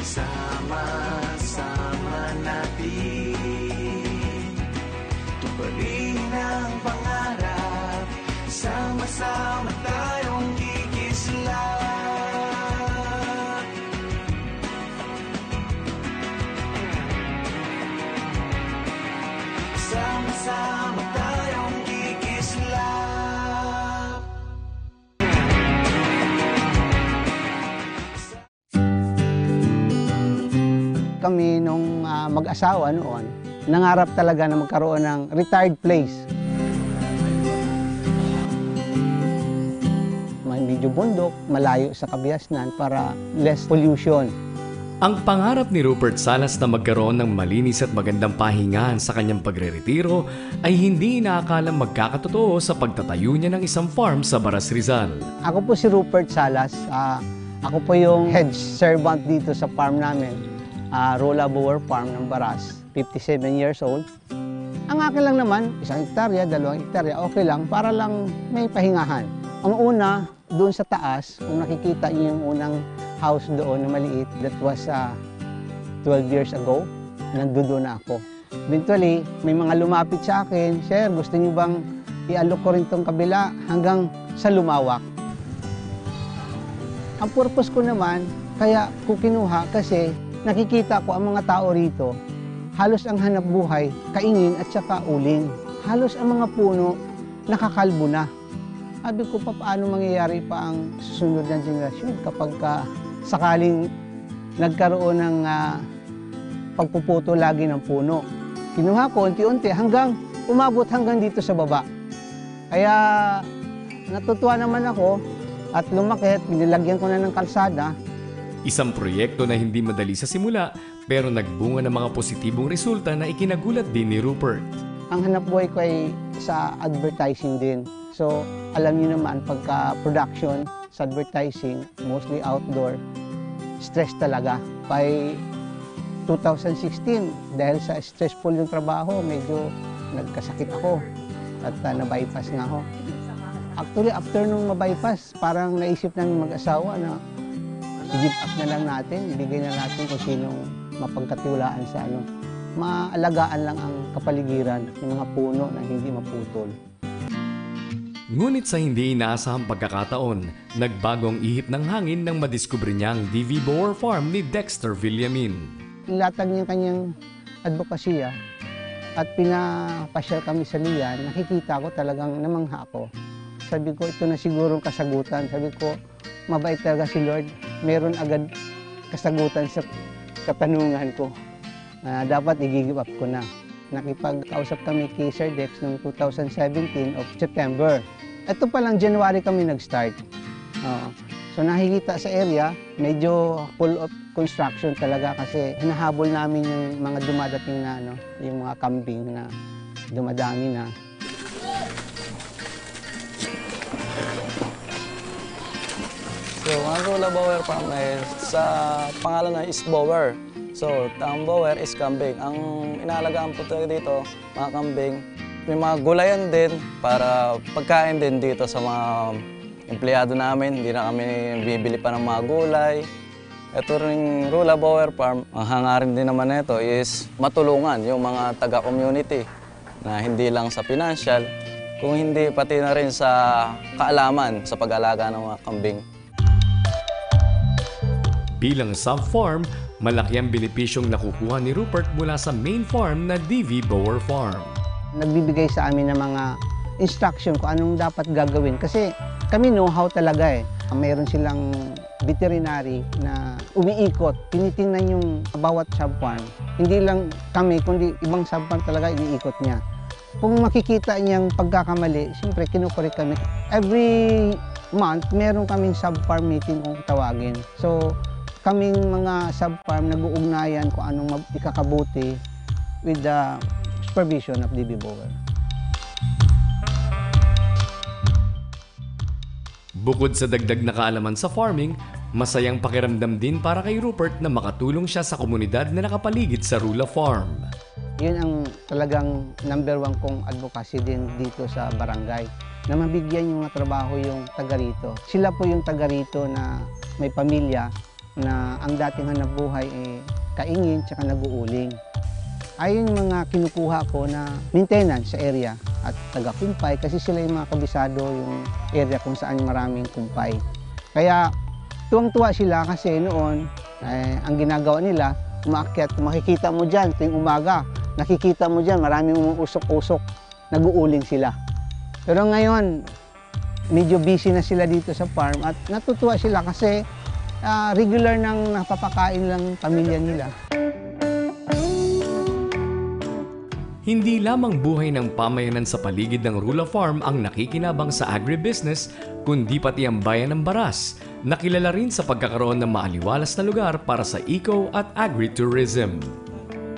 Sama-sama natin tuparin ang pangarap, sama-sama tayong kikislap. Sama-sama tayong kikislap. Kami nung mag-asawa noon, nangarap talaga na magkaroon ng retired place. May medyo bundok, malayo sa kabiasnan para less pollution. Ang pangarap ni Rupert Salas na magkaroon ng malinis at magandang pahingahan sa kanyang pagre-retiro ay hindi inaakalang magkakatotoo sa pagtatayo niya ng isang farm sa Baras, Rizal. Ako po si Rupert Salas. Ako po yung head servant dito sa farm namin. Rola Boer Farm ng Baras, 57 years old. Ang akin lang naman, 1 hektarya, 2 hektarya, okay lang, para lang may pahingahan. Ang una, doon sa taas, kung nakikita niyo yung unang house doon na maliit, that was 12 years ago, nandoon na ako. Eventually, may mga lumapit sa akin, "Sir, gusto niyo bang i-alok ko rin tong kabila hanggang sa lumawak?" Ang purpose ko naman, kaya ko kinuha kasi nakikita ko ang mga tao rito, halos ang hanap buhay, kaingin at saka uling. Halos ang mga puno, nakakalbo na. Sabi ko, paano mangyayari pa ang susunod na generasyon kapag sakaling nagkaroon ng pagpuputo lagi ng puno. Kinuha ko unti-unti hanggang umabot hanggang dito sa baba. Kaya natutuwa naman ako at lumakit, binilagyan ko na ng kalsada. Isang proyekto na hindi madali sa simula pero nagbunga ng mga positibong resulta na ikinagulat din ni Rupert. Ang hanap buhay ko ay sa advertising din. So, alam niyo naman, pagka-production sa advertising, mostly outdoor, stress talaga. By 2016, dahil sa stressful yung trabaho, medyo nagkasakit ako at na-bypass nga ako. Actually, after nung ma-bypass, parang naisip namin mag-asawa na i-give up na lang natin, ibigay na natin kung sinong mapagkatiwalaan sa maalagaan lang ang kapaligiran ng mga puno na hindi maputol. Ngunit sa hindi inaasahang pagkakataon, nagbagong ihip ng hangin nang madiskubre niya ang DV Boer Farm ni Dexter Villamin. Latag niya kanyang advokasya at pinapasyal kami sa Lian, nakikita ko talagang namangha ako. Sabi ko, ito na sigurong kasagutan. Sabi ko, mabait talaga si Lord. Meron agad kasagutan sa katanungan ko. Dapat i-give up ko na. Nakipag-kausap kami kay Sir Dex noong 2017 of September. Ito pa lang January kami nag-start. So nakikita sa area, medyo full of construction talaga kasi hinahabol namin yung mga dumadating na yung mga kambing na dumadami na. So, ang Rola Boer Farm sa pangalan na is Boer. So, ang Boer is kambing. Ang inaalagaan po talaga dito, mga kambing, may mga gulayan din para pagkain din dito sa mga empleyado namin. Hindi na kami bibili pa ng mga gulay. Ito ring Rola Boer Farm, ang hangarin din naman nito is matulungan yung mga taga-community na hindi lang sa financial, kung hindi pati na rin sa kaalaman sa pag-alaga ng mga kambing. Bilang sub-farm, malaki ang benepisyong nakukuha ni Rupert mula sa main farm na DV Boer Farm. Nagbibigay sa amin ng mga instruction kung anong dapat gagawin. Kasi kami know-how talaga eh. Mayroon silang veterinary na umiikot. Tinitingnan yung bawat sub-farm. Hindi lang kami, kundi ibang sub-farm talaga iniikot niya. Kung makikita niyang pagkakamali, siyempre kinukorek kami. Every month, meron kaming sub-farm meeting kung tawagin. So, kaming mga sub-farm nag-uugnayan kung anong ikakabuti with the supervision of DV Boer. Bukod sa dagdag na kaalaman sa farming, masayang pakiramdam din para kay Rupert na makatulong siya sa komunidad na nakapaligid sa Rola Farm. Yun ang talagang number 1 kong advocacy din dito sa barangay, na mabigyan yung mga trabaho yung taga rito. Sila po yung taga rito na may pamilya, na ang dating hanap buhay kaingin tsaka nag-uuling. Ayun yung mga kinukuha ko na maintenance sa area at taga-kumpay kasi sila yung mga kabisado yung area kung saan maraming kumpay. Kaya tuwang-tuwa sila kasi noon ang ginagawa nila, umaakyat, makikita mo dyan tuwing umaga, nakikita mo dyan maraming umuusok-usok, nag-uuling sila. Pero ngayon, medyo busy na sila dito sa farm at natutuwa sila kasi regular nang napapakain lang pamilya nila. Hindi lamang buhay ng pamayanan sa paligid ng Rula Farm ang nakikinabang sa agribusiness, kundi pati ang bayan ng Baras, na kilala rin sa pagkakaroon ng maaliwalas na lugar para sa eco at agritourism.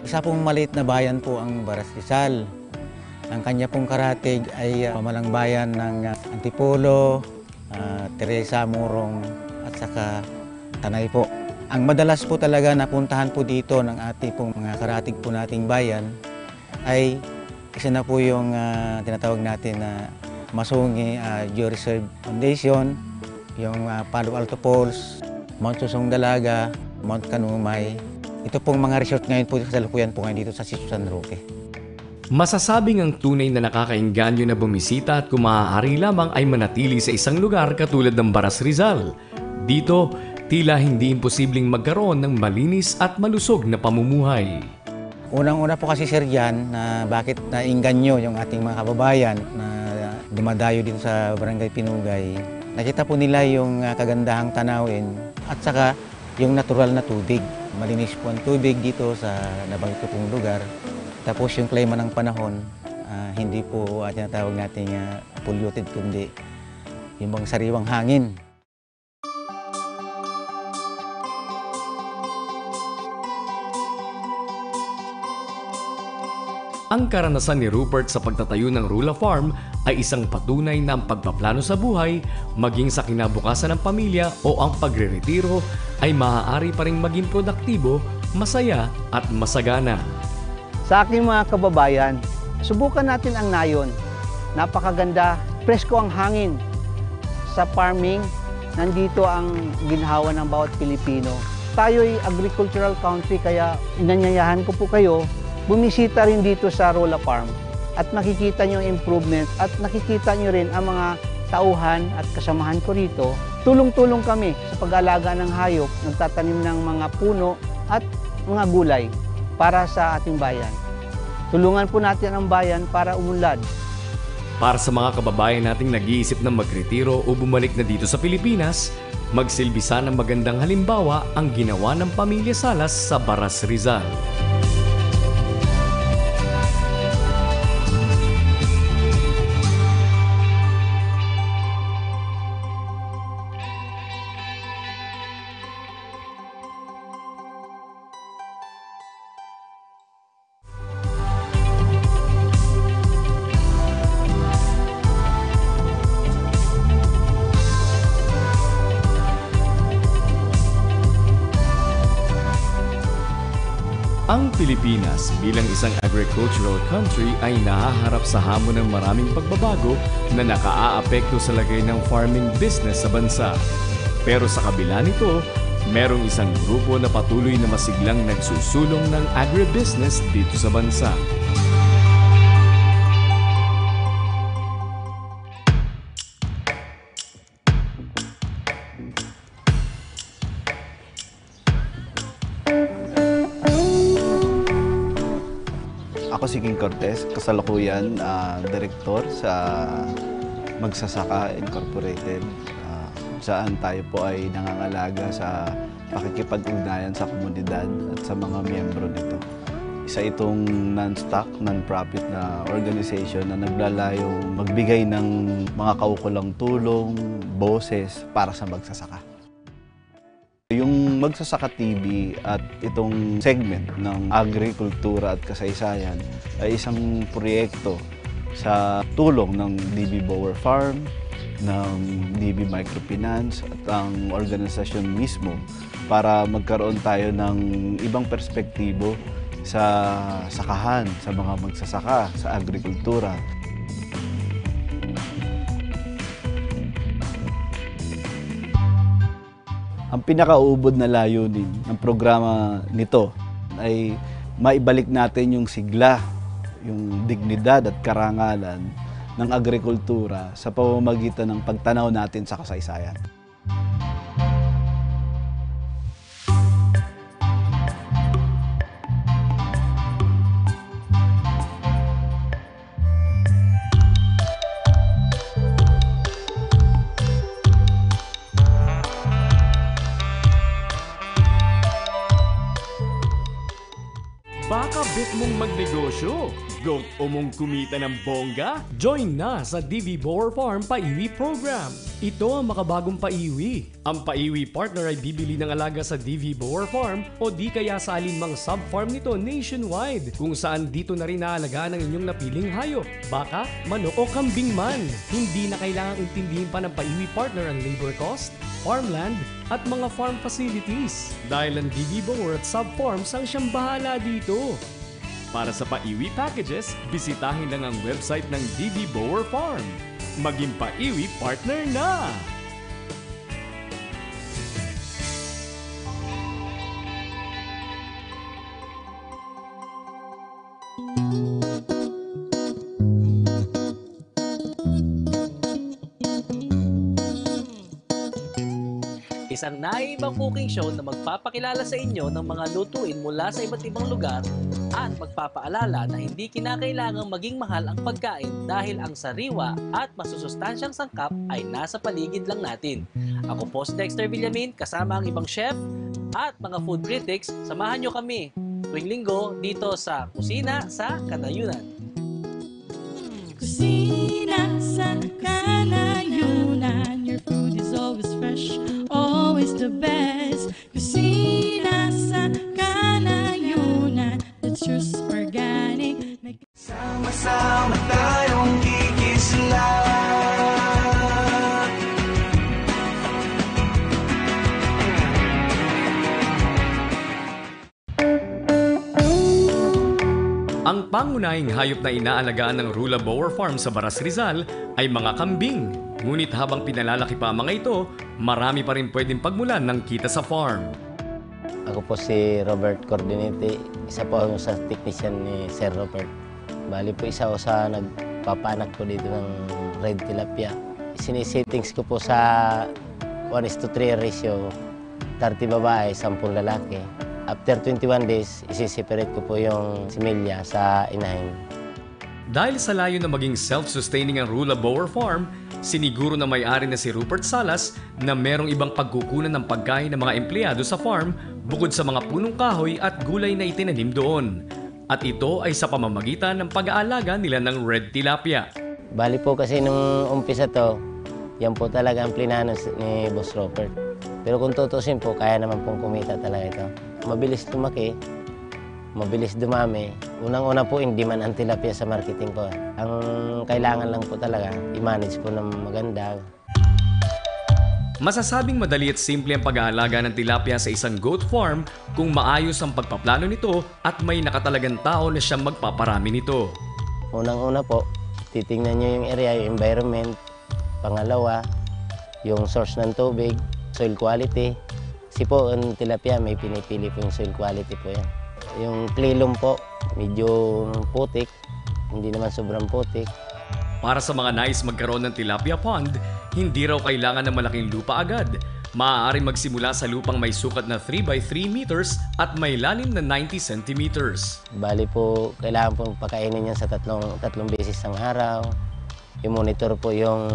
Isa pong maliit na bayan po ang Baras Rizal. Ang kanya pong karatig ay pamalang bayan ng Antipolo, Teresa, Morong at saka Tanay po. Ang madalas po talaga napuntahan po dito ng ating pong mga karatig po nating bayan ay isa na po yung tinatawag natin na Masungi Georeserve Foundation, yung Palo Alto Falls, Mount Susong Dalaga, Mount Kanumay. Ito pong mga resort ngayon po kasalukuyan po ngayon dito sa Sitio San Roque. Masasabing ang tunay na nakakaengganyo na bumisita at kung maaari lamang ay manatili sa isang lugar katulad ng Baras Rizal. Dito, tila hindi imposibleng magkaroon ng malinis at malusog na pamumuhay. Unang-una po kasi sir yan na bakit naingganyo yung ating mga kababayan na dumadayo dito sa Barangay Pinugay. Nakita po nila yung kagandahang tanawin at saka yung natural na tubig. Malinis po ang tubig dito sa nabanggit pong lugar. Tapos yung klima ng panahon, hindi po tinatawag natin polluted kundi yung mga sariwang hangin. Ang karanasan ni Rupert sa pagtatayo ng Rula Farm ay isang patunay na ang pagpaplano sa buhay, maging sa kinabukasan ng pamilya o ang pagre-retiro ay maaari pa rin maging produktibo, masaya at masagana. Sa aking mga kababayan, subukan natin ang nayon. Napakaganda, presko ang hangin. Sa farming, nandito ang ginhawa ng bawat Pilipino. Tayo'y agricultural country kaya inanyayahan ko po kayo bumisita rin dito sa Rula Farm at makikita nyo improvement at nakikita nyo rin ang mga tauhan at kasamahan ko rito. Tulong-tulong kami sa pag-alaga ng hayop, nagtatanim ng mga puno at mga gulay para sa ating bayan. Tulungan po natin ang bayan para umunlad. Para sa mga kababayan nating nag-iisip na magretiro o bumalik na dito sa Pilipinas, magsilbi sana ng magandang halimbawa ang ginawa ng pamilya Salas sa Baras Rizal. Ang Pilipinas bilang isang agricultural country ay nahaharap sa hamon ng maraming pagbabago na nakaaapekto sa lagay ng farming business sa bansa. Pero sa kabila nito, merong isang grupo na patuloy na masiglang nagsusulong ng agribusiness dito sa bansa. Ako si King Cortez, kasalukuyan direktor sa Magsasaka Incorporated. Saan tayo po ay nangangalaga sa pakikipag-ugnayan sa komunidad at sa mga miyembro nito. Isa itong non-stock, non-profit na organization na naglalayong magbigay ng mga kaukulang tulong, boses para sa magsasaka. Yung Magsasaka TV at itong segment ng agrikultura at kasaysayan ay isang proyekto sa tulong ng DB Bower Farm, ng DB Microfinance at ang organisasyon mismo para magkaroon tayo ng ibang perspektibo sa sakahan, sa mga magsasaka, sa agrikultura. Ang pinakaubod na layunin ng programa nito ay maibalik natin yung sigla, yung dignidad at karangalan ng agrikultura sa pamamagitan ng pagtanaw natin sa kasaysayan. Baka bet mong magnegosyo? Goat o mong kumita ng bongga? Join na sa DV Boer Farm Paiwi Program. Ito ang makabagong paiwi. Ang paiwi partner ay bibili ng alaga sa DV Boer Farm o di kaya sa alinmang sub-farm nito nationwide kung saan dito na rin naalagaan ang inyong napiling hayop. Baka, manok o kambing man. Hindi na kailangang intindihin pa ng paiwi partner ang labor cost, farmland, at mga farm facilities. Dahil ang DV Boer at sub-farms ang siyang bahala dito. Para sa paiwi packages, bisitahin lang ang website ng DV Boer Farm. Maging paiwi partner na! Isang naiibang cooking show na magpapakilala sa inyo ng mga lutuin mula sa iba't ibang lugar at magpapaalala na hindi kinakailangang maging mahal ang pagkain dahil ang sariwa at masusustansyang sangkap ay nasa paligid lang natin. Ako po si Dexter Villamin kasama ang ibang chef at mga food critics. Samahan nyo kami tuwing linggo dito sa Kusina sa Kanayunan. Kusina sa Kanayunan, your food is always fresh, always the best. Kusina sa Kanayunan, that's just organic. Sama-sama tayong kikislap. Ang pangunahing hayop na inaalagaan ng Rula Boer Farm sa Baras Rizal ay mga kambing. Ngunit habang pinalalaki pa ang mga ito, marami pa rin pwedeng pagmulan ng kita sa farm. Ako po si Robert Cordinete, isa po ako sa technician ni Sir Robert. Bali po isa ako sa nagpapanak po dito ng red tilapia. Sinisittings ko po sa 1:3 ratio, 30 babae, 10 lalaki. After 21 days, isi-separate ko po yung similya sa inahin. Dahil sa layo na maging self-sustaining ang Rula Boer Farm, siniguro na may-ari na si Rupert Salas na merong ibang pagkukunan ng pagkain ng mga empleyado sa farm bukod sa mga punong kahoy at gulay na itinanim doon. At ito ay sa pamamagitan ng pag-aalaga nila ng red tilapia. Bali po kasi nung umpisa to, yan po talaga ang plinano ni Boss Robert. Pero kung tutusin po, kaya naman pong kumita talaga ito. Mabilis lumaki, mabilis dumami. Unang-una po, hindi man ang tilapia sa marketing ko. Ang kailangan lang po talaga, i-manage po ng maganda. Masasabing madali at simple ang pag-aalaga ng tilapia sa isang goat farm kung maayos ang pagpaplano nito at may nakatalagang tao na siyang magpaparami nito. Unang-una po, titingnan nyo yung area, yung environment. Pangalawa, yung source ng tubig, soil quality. Kasi po, ang tilapia, may pinipili po yung soil quality po yan. Yung klilom po, medyo putik, hindi naman sobrang putik. Para sa mga nais magkaroon ng tilapia pond, hindi raw kailangan ng malaking lupa agad. Maaaring magsimula sa lupang may sukat na 3x3 meters at may lalim na 90 centimeters. Bali po, kailangan po pakainin yan sa tatlong beses ng araw. I-monitor po yung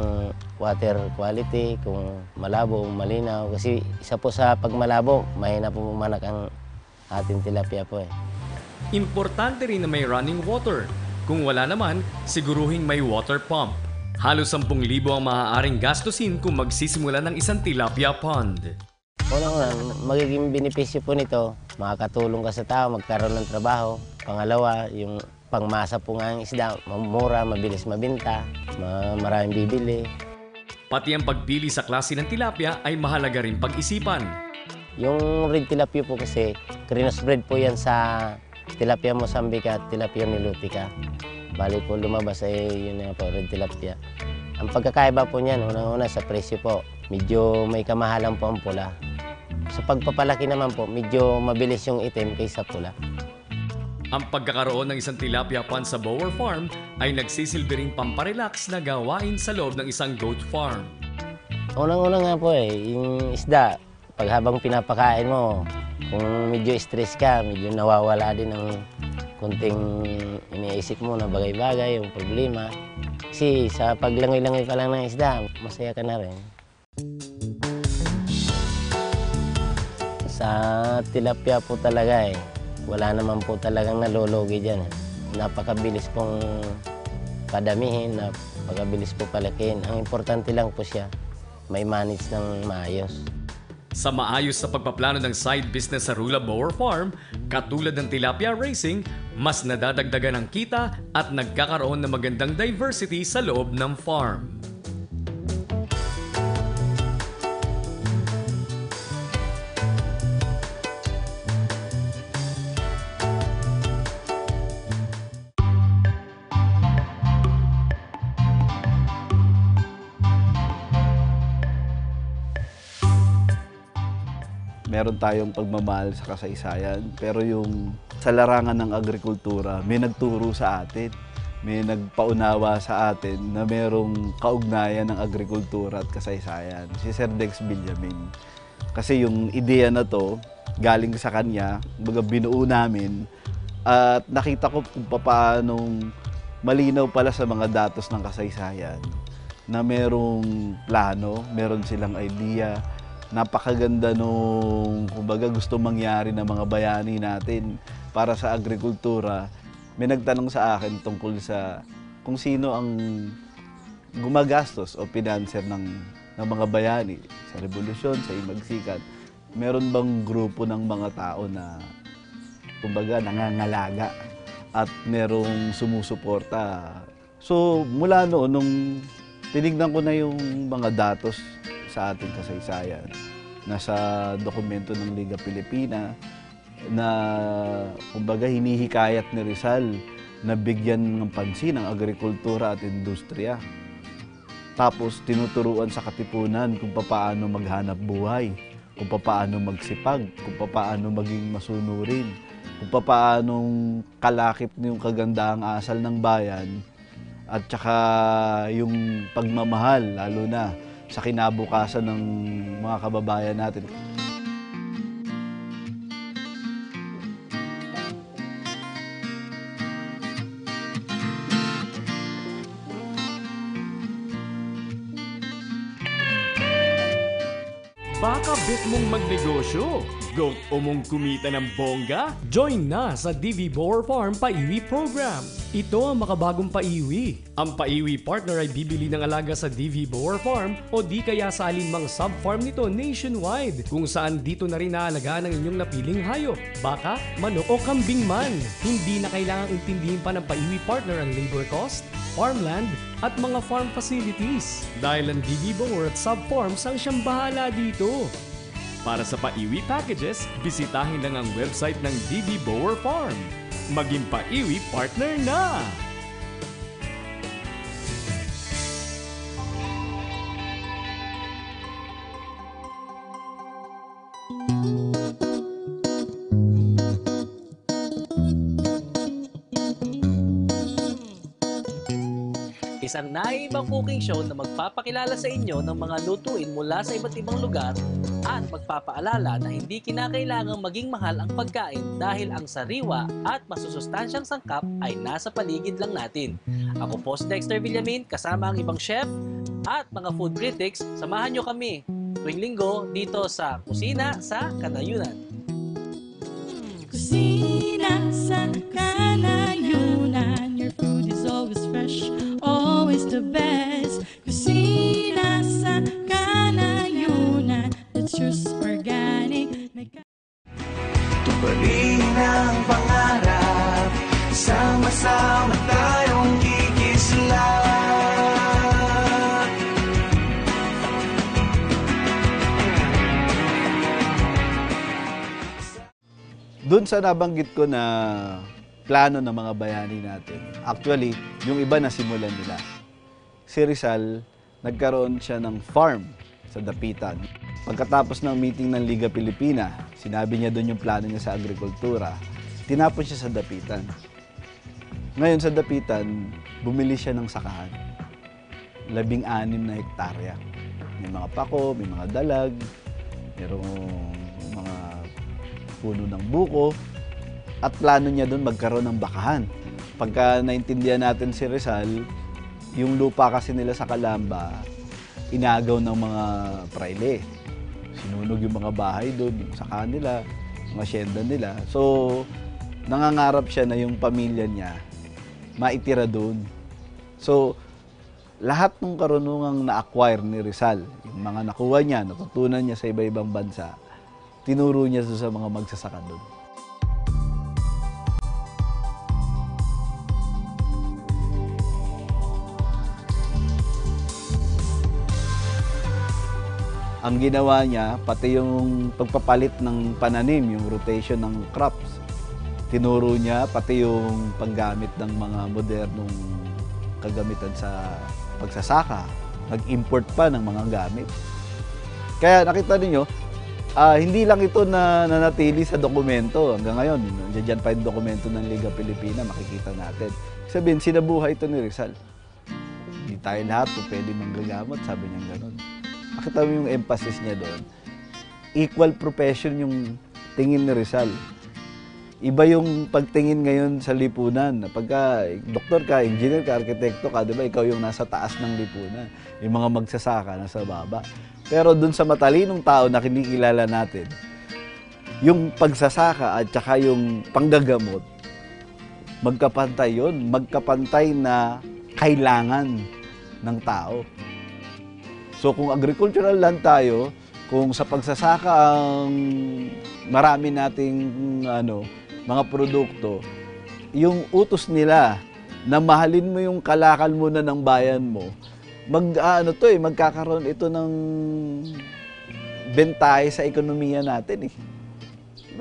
water quality, kung malabo o malinaw. Kasi isa po sa pagmalabo, mahina po manak ang ating tilapia po eh. Importante rin na may running water. Kung wala naman, siguruhin may water pump. Halos 10,000 ang maaaring gastusin kung magsisimula ng isang tilapia pond. Unang-una, magiging benepisyo po nito, makakatulong ka sa tao, magkaroon ng trabaho. Pangalawa, yung pangmasa po nga ang isda, mura, mabilis mabinta, maraming bibili. Pati ang pagpili sa klase ng tilapia ay mahalaga rin pag-isipan. Yung red tilapia po kasi, crossbred po yan sa tilapia Mozambique at tilapia nilutica. Bali po lumabas ay yun na po, red tilapia. Ang pagkakaiba po niyan, unang-una sa presyo po, medyo may kamahalan po ang pula. Sa pagpapalaki naman po, medyo mabilis yung itim kaysa pula. Ang pagkakaroon ng isang tilapia pond sa Bower Farm ay nagsisilbi ring pamparelax na gawain sa loob ng isang goat farm. Unang-una nga po yung isda, pag habang pinapakain mo, kung medyo stress ka, medyo nawawala din ng kunting iniisip mo na bagay-bagay, yung problema. Kasi sa paglangoy-langoy pa lang ng isda, masaya ka na rin. Sa tilapia po talaga wala naman po talagang nalulugi dyan. Napakabilis pong padamihin, napakabilis po palakihin. Ang importante lang po siya, may manage ng maayos. Sa maayos sa pagpaplano ng side business sa Rula Bower Farm, katulad ng tilapia racing, mas nadadagdagan ang kita at nagkakaroon ng magandang diversity sa loob ng farm. Meron tayong pagmamahal sa kasaysayan, pero yung sa larangan ng agrikultura, may nagturo sa atin, may nagpaunawa sa atin na merong kaugnayan ng agrikultura at kasaysayan, si Sir Dex Villamin. Kasi yung ideya na to, galing sa kanya, baga binuo namin, at nakita ko kung paanong malinaw pala sa mga datos ng kasaysayan, na merong plano, meron silang idea. Napakaganda nung kumbaga gusto mangyari ng mga bayani natin para sa agrikultura. May nagtanong sa akin tungkol sa kung sino ang gumagastos o pinanser ng mga bayani sa revolusyon, sa Himagsikan. Meron bang grupo ng mga tao na kumbaga nangangalaga at merong sumusuporta? So mula noon, nung tinignan ko na yung mga datos sa ating kasaysayan, nasa dokumento ng Liga Pilipina na kumbaga hinihikayat ni Rizal na bigyan ng pansin ang agrikultura at industriya. Tapos tinuturuan sa katipunan kung paano maghanap buhay, kung paano magsipag, kung paano maging masunurin, kung paano kalakip yung kagandahang asal ng bayan at saka yung pagmamahal, lalo na sa kinabukasan ng mga kababayan natin. Baka bet mong magnegosyo? Goat o mong kumita ng bongga? Join na sa DV Bower Farm Paiwi Program. Ito ang makabagong paiwi. Ang paiwi partner ay bibili ng alaga sa DV Bower Farm o di kaya sa alinmang sub-farm nito nationwide, kung saan dito na rin naalagaan ang inyong napiling hayop, baka, manok o kambing man. Hindi na kailangang intindihin pa ng paiwi partner ang labor cost, farmland at mga farm facilities. Dahil ang DV Bower at sub-farms ang siyang bahala dito. Para sa paiwi packages, bisitahin lang ang website ng DV Bower Farm. Maging paiwi partner na! Isang naiibang cooking show na magpapakilala sa inyo ng mga lutuin mula sa iba't ibang lugar at magpapaalala na hindi kinakailangang maging mahal ang pagkain dahil ang sariwa at masusustansyang sangkap ay nasa paligid lang natin. Ako po si Dexter Villamin, kasama ang ibang chef at mga food critics. Samahan nyo kami tuwing linggo dito sa Kusina sa Kanayunan. Kusina sa Kanayunan, your food is always fresh, always the best. Kusina sa Kanayunan, that's just organic. Tuparin ang pangarap, sama-sama tayong kikislap. Doon sa nabanggit ko na plano ng mga bayani natin, actually, yung iba na simulan nila. Si Rizal, nagkaroon siya ng farm sa Dapitan. Pagkatapos ng meeting ng Liga Pilipina, sinabi niya doon yung plano niya sa agrikultura, tinapon siya sa Dapitan. Ngayon sa Dapitan, bumili siya ng sakahan. 16 na hektarya. May mga pako, may mga dalag, mayroong mga puno ng buko, at plano niya doon magkaroon ng bakahan. Pagka naintindihan natin si Rizal, yung lupa kasi nila sa Calamba, inagaw ng mga praile. Sinunog yung mga bahay doon, yung saka nila, mga asyenda nila. So, nangangarap siya na yung pamilya niya maitira doon. So, lahat ng karunungang na-acquire ni Rizal, yung mga nakuha niya, natutunan niya sa iba-ibang bansa, tinuro niya sa mga magsasaka doon. Ang ginawa niya, pati yung pagpapalit ng pananim, yung rotation ng crops, tinuro niya, pati yung paggamit ng mga modernong kagamitan sa pagsasaka, nag-import pa ng mga gamit. Kaya nakita niyo, hindi lang ito na nanatili sa dokumento. Hanggang ngayon, nandiyan pa yung dokumento ng Liga Pilipina, makikita natin. Sabihin, sinabuhay ito ni Rizal. Hindi tayo lahat kung pwede manggagamot, sabi niya gano'n. Nakita mo yung emphasis niya doon. Equal profession yung tingin ni Rizal. Iba yung pagtingin ngayon sa lipunan. Pagka doktor ka, engineer ka, arkitekto ka, di ba, ikaw yung nasa taas ng lipunan. Yung mga magsasaka nasa baba. Pero doon sa matalinong tao na kinikilala natin, yung pagsasaka at saka yung panggagamot, magkapantay yun. Magkapantay na kailangan ng tao. So kung agricultural land tayo, kung sa pagsasaka ang marami nating mga produkto, yung utos nila na mahalin mo yung kalakal muna ng bayan mo, magkakaroon ito ng bentahe sa ekonomiya natin eh.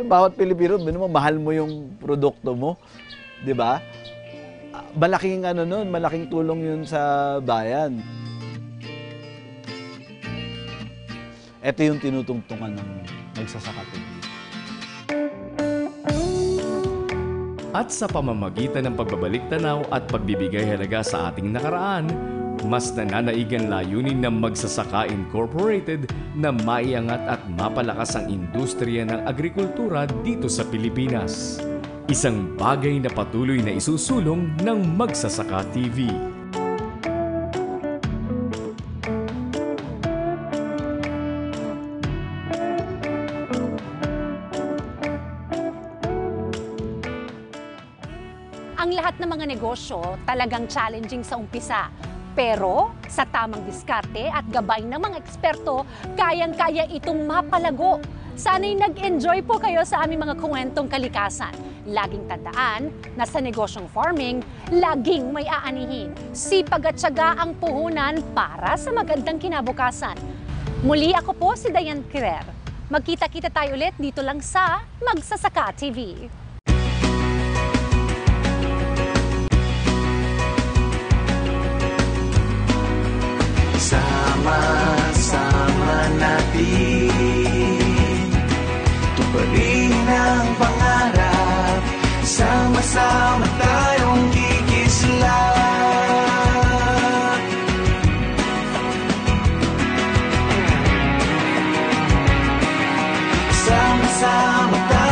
Bawat Pilipino, mahal mo yung produkto mo, 'di ba? Malaking malaking tulong yun sa bayan. Ito yung tinutungtungan ng Magsasaka TV. At sa pamamagitan ng pagbabalik tanaw at pagbibigay halaga sa ating nakaraan, mas nananaigan layunin ng Magsasaka Incorporated na maiangat at mapalakas ang industriya ng agrikultura dito sa Pilipinas. Isang bagay na patuloy na isusulong ng Magsasaka TV. Ang lahat ng mga negosyo talagang challenging sa umpisa. Pero sa tamang diskarte at gabay ng mga eksperto, kayang-kaya itong mapalago. Sana'y nag-enjoy po kayo sa aming mga kwentong kalikasan. Laging tandaan na sa negosyong farming, laging may aanihin. Sipag at tiyaga ang puhunan para sa magandang kinabukasan. Muli ako po si Diane Kirer. Magkita-kita tayo ulit dito lang sa Magsasaka TV. Sama-sama natin tuparin ang pangarap. Sama-sama tayong kikislap. Sama-sama tayo